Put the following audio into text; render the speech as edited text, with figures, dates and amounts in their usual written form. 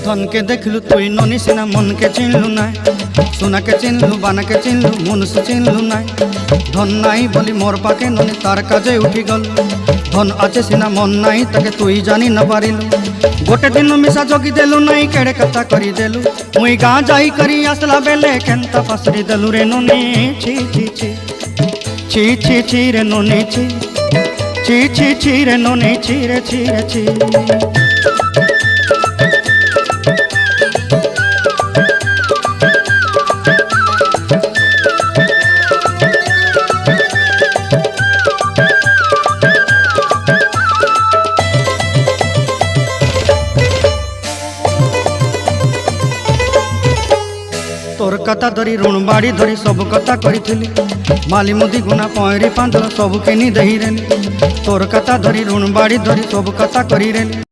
धन के देखलु तुई ननी सिना मन के चिन्हलु ना सोना के चिन्हलु बाना के चिन्हलु मनुष्य चिन्हलु ना धन नाई बोली मोर पाके ननी तार काजे उठी गल धन आचे सिना मन नाई ताके तुई जानी न पारिलु गोटे दिन मिसा जगी देलु नाई केड़े कथा करी देलु मुई गाँ जाई करी आसला बेले केंता फासरी देलु रे ननी छी छी छी छी छी छी रे ननी छी छी छी छी रे ननी छी रे छी रे छी। तोर कथा धरी ऋण बाड़ी धरी सब कथा करी माली मुदी गुना पहरी पांदर सब किनी दही रेली तोर कथा धरी ऋण बाड़ी धरी सब कथा करी रेली।